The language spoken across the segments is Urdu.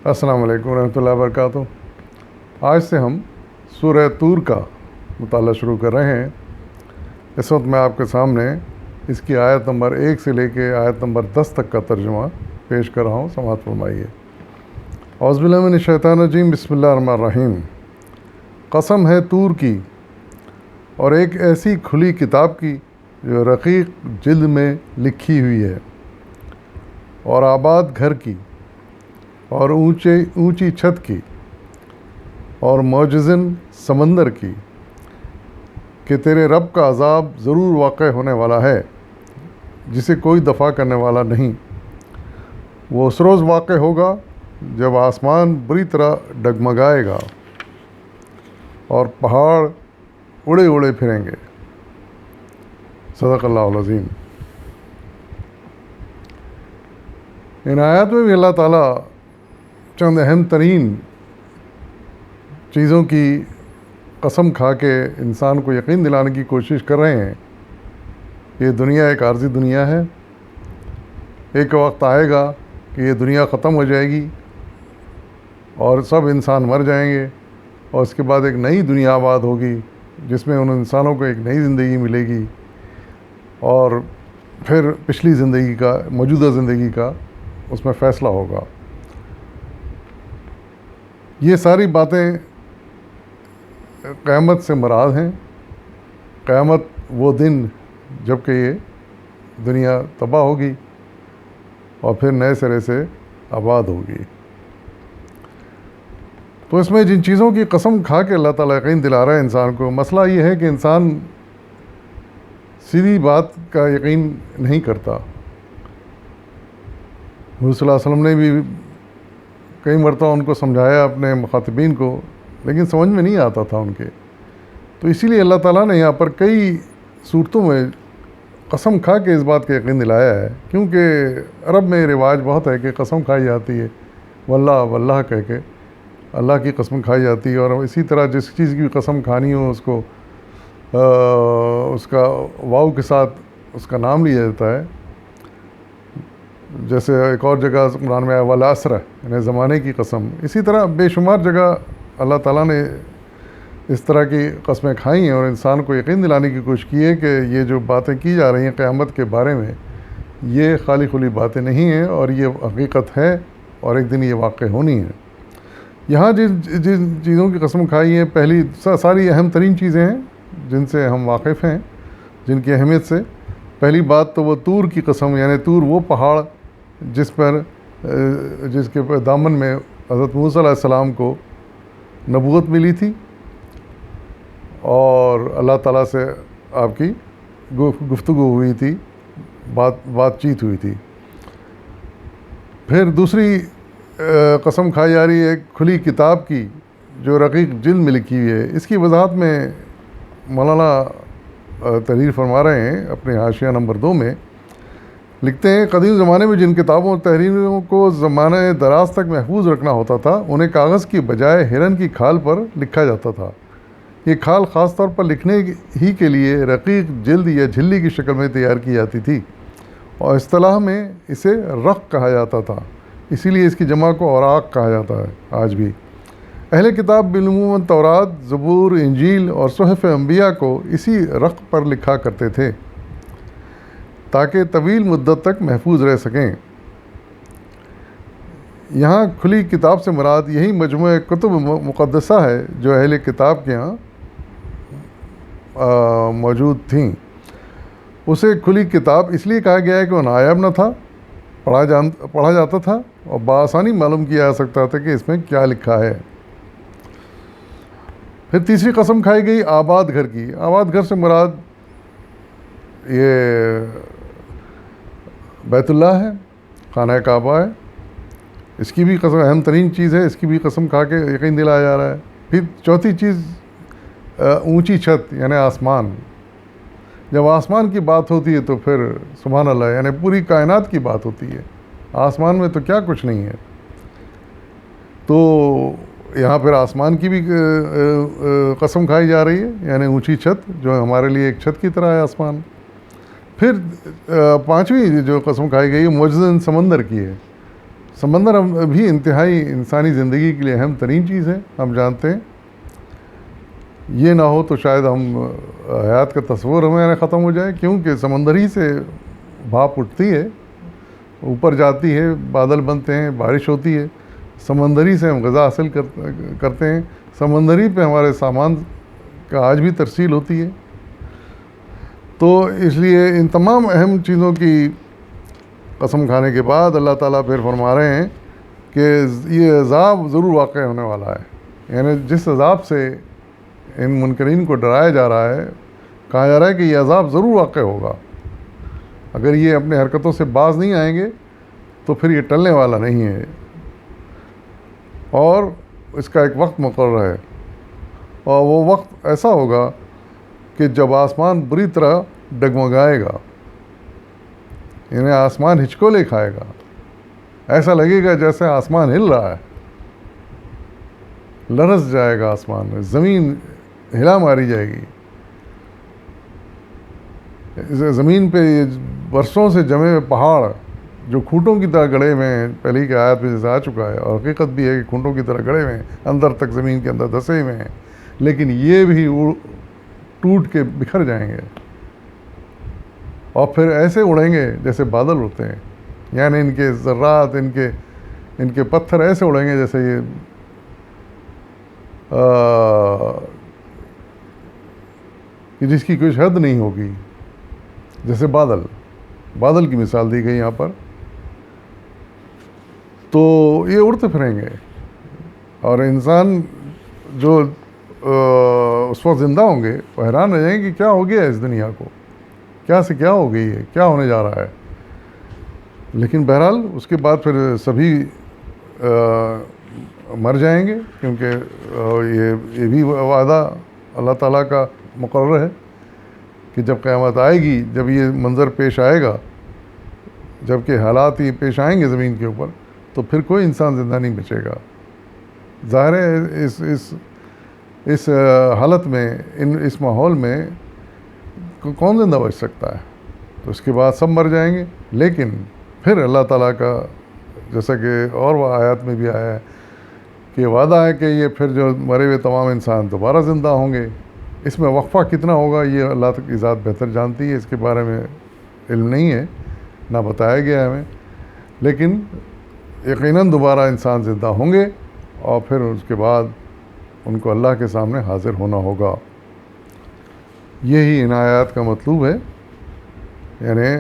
السلام علیکم ورحمۃ اللہ وبرکاتہ۔ آج سے ہم سورہ طور کا مطالعہ شروع کر رہے ہیں۔ اس وقت میں آپ کے سامنے اس کی آیت نمبر 1 سے لے کے آیت نمبر 10 تک کا ترجمہ پیش کر رہا ہوں، سماعت فرمائیے۔ اعوذ باللہ من الشیطان الرجیم، بسم اللہ الرحمن الرحیم۔ قسم ہے طور کی اور ایک ایسی کھلی کتاب کی جو رقیق جلد میں لکھی ہوئی ہے، اور آباد گھر کی اور اونچی چھت کی اور معجزن سمندر کی، کہ تیرے رب کا عذاب ضرور واقع ہونے والا ہے جسے کوئی دفع کرنے والا نہیں۔ وہ اس روز واقع ہوگا جب آسمان بری طرح ڈگمگائے گا اور پہاڑ اڑے اڑے پھریں گے۔ صدق اللہ العظیم۔ ان آیات میں بھی اللہ تعالیٰ چند اہم ترین چیزوں کی قسم کھا کے انسان کو یقین دلانے کی کوشش کر رہے ہیں۔ یہ دنیا ایک عارضی دنیا ہے، ایک وقت آئے گا کہ یہ دنیا ختم ہو جائے گی اور سب انسان مر جائیں گے، اور اس کے بعد ایک نئی دنیا آباد ہوگی جس میں ان انسانوں کو ایک نئی زندگی ملے گی، اور پھر پچھلی زندگی کا، موجودہ زندگی کا اس میں فیصلہ ہوگا۔ یہ ساری باتیں قیامت سے مراد ہیں۔ قیامت وہ دن جب کہ یہ دنیا تباہ ہوگی اور پھر نئے سرے سے آباد ہوگی۔ تو اس میں جن چیزوں کی قسم کھا کے اللہ تعالیٰ یقین دلا رہا ہے انسان کو، مسئلہ یہ ہے کہ انسان سیدھی بات کا یقین نہیں کرتا۔ حضور صلی اللہ علیہ وسلم نے بھی کئی مرتبہ ان کو سمجھایا اپنے مخاطبین کو، لیکن سمجھ میں نہیں آتا تھا ان کے۔ تو اسی لیے اللہ تعالیٰ نے یہاں پر کئی صورتوں میں قسم کھا کے اس بات کا یقین دلایا ہے، کیونکہ عرب میں رواج بہت ہے کہ قسم کھائی جاتی ہے، واللہ واللہ کہہ کے اللہ کی قسم کھائی جاتی ہے، اور اسی طرح جس چیز کی قسم کھانی ہو اس کو اس کا واو کے ساتھ اس کا نام لیا جاتا ہے۔ جیسے ایک اور جگہ قرآن میں آیا والعصر، یعنی زمانے کی قسم۔ اسی طرح بے شمار جگہ اللہ تعالیٰ نے اس طرح کی قسمیں کھائی ہیں اور انسان کو یقین دلانے کی کوشش کی ہے کہ یہ جو باتیں کی جا رہی ہیں قیامت کے بارے میں، یہ خالی خلی باتیں نہیں ہیں، اور یہ حقیقت ہے اور ایک دن یہ واقع ہونی ہے۔ یہاں جن چیزوں کی قسم کھائی ہے، پہلی ساری اہم ترین چیزیں ہیں جن سے ہم واقف ہیں، جن کی اہمیت سے پہلی بات تو وہ طور کی قسم، یعنی طور وہ پہاڑ جس کے دامن میں حضرت موسیٰ علیہ السلام کو نبوت ملی تھی اور اللہ تعالیٰ سے آپ کی گفتگو ہوئی تھی، بات چیت ہوئی تھی۔ پھر دوسری قسم کھائی جا رہی ہے ایک کھلی کتاب کی جو رقیق جلد میں لکھی ہوئی ہے۔ اس کی وضاحت میں مولانا تحریر فرما رہے ہیں اپنے حاشیہ نمبر 2 میں، لکھتے ہیں قدیم زمانے میں جن کتابوں اور تحریروں کو زمانہ دراز تک محفوظ رکھنا ہوتا تھا، انہیں کاغذ کی بجائے ہرن کی کھال پر لکھا جاتا تھا۔ یہ کھال خاص طور پر لکھنے ہی کے لیے رقیق جلد یا جھلی کی شکل میں تیار کی جاتی تھی، اور اصطلاح میں اسے رق کہا جاتا تھا، اسی لیے اس کی جمع کو اوراق کہا جاتا ہے آج بھی۔ اہل کتاب بالعموم تورات، زبور، انجیل اور صحف انبیاء کو اسی رق پر لکھا کرتے تھے تاکہ طویل مدت تک محفوظ رہ سکیں۔ یہاں کھلی کتاب سے مراد یہی مجموعہ کتب مقدسہ ہے جو اہل کتاب کے ہاں موجود تھیں۔ اسے کھلی کتاب اس لیے کہا گیا ہے کہ وہ نایاب نہ تھا، پڑھا جاتا تھا اور بآسانی معلوم کیا جا سکتا تھا کہ اس میں کیا لکھا ہے۔ پھر تیسری قسم کھائی گئی آباد گھر کی۔ آباد گھر سے مراد یہ بیت اللہ ہے، خانہ کعبہ ہے۔ اس کی بھی قسم اہم ترین چیز ہے، اس کی بھی قسم کھا کے یقین دلایا جا رہا ہے۔ پھر چوتھی چیز اونچی چھت، یعنی آسمان۔ جب آسمان کی بات ہوتی ہے تو پھر سبحان اللہ، یعنی پوری کائنات کی بات ہوتی ہے، آسمان میں تو کیا کچھ نہیں ہے۔ تو یہاں پھر آسمان کی بھی قسم کھائی جا رہی ہے، یعنی اونچی چھت جو ہمارے لیے ایک چھت کی طرح ہے آسمان۔ پھر پانچویں جو قسم کھائی گئی معجزن سمندر کی ہے۔ سمندر بھی انتہائی انسانی زندگی کے لیے اہم ترین چیز ہے، ہم جانتے ہیں۔ یہ نہ ہو تو شاید ہم حیات کا تصور ہمارا ختم ہو جائے، کیونکہ سمندر ہی سے بھاپ اٹھتی ہے، اوپر جاتی ہے، بادل بنتے ہیں، بارش ہوتی ہے، سمندری سے ہم غذا حاصل کرتے ہیں، سمندری پہ ہمارے سامان کا آج بھی ترسیل ہوتی ہے۔ تو اس لیے ان تمام اہم چیزوں کی قسم کھانے کے بعد اللہ تعالیٰ پھر فرما رہے ہیں کہ یہ عذاب ضرور واقع ہونے والا ہے۔ یعنی جس عذاب سے ان منکرین کو ڈرایا جا رہا ہے، کہا جا رہا ہے کہ یہ عذاب ضرور واقع ہوگا، اگر یہ اپنے حرکتوں سے باز نہیں آئیں گے تو پھر یہ ٹلنے والا نہیں ہے، اور اس کا ایک وقت مقرر ہے، اور وہ وقت ایسا ہوگا کہ جب آسمان بری طرح ڈگمگائے گا، یعنی آسمان ہچکولے کھائے گا، ایسا لگے گا جیسے آسمان ہل رہا ہے، لرز جائے گا آسمان، زمین ہلا ماری جائے گی، زمین پہ برسوں سے جمے ہوئے پہاڑ جو کھوٹوں کی طرح گڑے ہوئے ہیں، پہلے کی آیات میں جیسے آ چکا ہے، اور حقیقت بھی ہے کہ کھوٹوں کی طرح گڑے ہوئے ہیں، اندر تک زمین کے اندر دھسے ہوئے ہیں، لیکن یہ بھی ٹوٹ کے بکھر جائیں گے اور پھر ایسے اڑیں گے جیسے بادل اڑتے ہیں، یعنی ان کے ذرات، ان کے پتھر ایسے اڑیں گے جیسے یہ کہ جس کی کوئی حد نہیں ہوگی، جیسے بادل کی مثال دی گئی یہاں پر۔ تو یہ اڑتے پھریں گے، اور انسان جو اس وقت زندہ ہوں گے وہ حیران رہ جائیں گے کہ کیا ہو گیا اس دنیا کو، کیا سے کیا ہو گئی ہے، کیا ہونے جا رہا ہے۔ لیکن بہرحال اس کے بعد پھر سبھی مر جائیں گے، کیونکہ یہ بھی وعدہ اللہ تعالیٰ کا مقرر ہے کہ جب قیامت آئے گی، جب یہ منظر پیش آئے گا، جب کہ حالات یہ پیش آئیں گے زمین کے اوپر، تو پھر کوئی انسان زندہ نہیں بچے گا۔ ظاہر ہے اس حالت میں، اس ماحول میں کون زندہ بچ سکتا ہے؟ تو اس کے بعد سب مر جائیں گے، لیکن پھر اللہ تعالیٰ کا جیسا کہ اور وہ آیات میں بھی آیا ہے کہ وعدہ ہے کہ یہ پھر جو مرے ہوئے تمام انسان دوبارہ زندہ ہوں گے۔ اس میں وقفہ کتنا ہوگا یہ اللہ کی ذات بہتر جانتی ہے، اس کے بارے میں علم نہیں ہے، نہ بتایا گیا ہے ہمیں، لیکن یقیناً دوبارہ انسان زندہ ہوں گے، اور پھر اس کے بعد ان کو اللہ کے سامنے حاضر ہونا ہوگا۔ یہی ان آیات کا مطلوب ہے، یعنی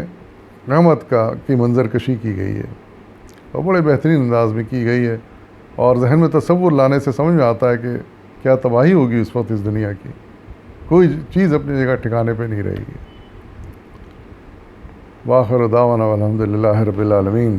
قیامت کی منظر کشی کی گئی ہے، اور بڑے بہترین انداز میں کی گئی ہے، اور ذہن میں تصور لانے سے سمجھ میں آتا ہے کہ کیا تباہی ہوگی اس وقت اس دنیا کی، کوئی چیز اپنی جگہ ٹھکانے پہ نہیں رہے گی۔ وآخر دعوانا والحمد للہ رب العالمین۔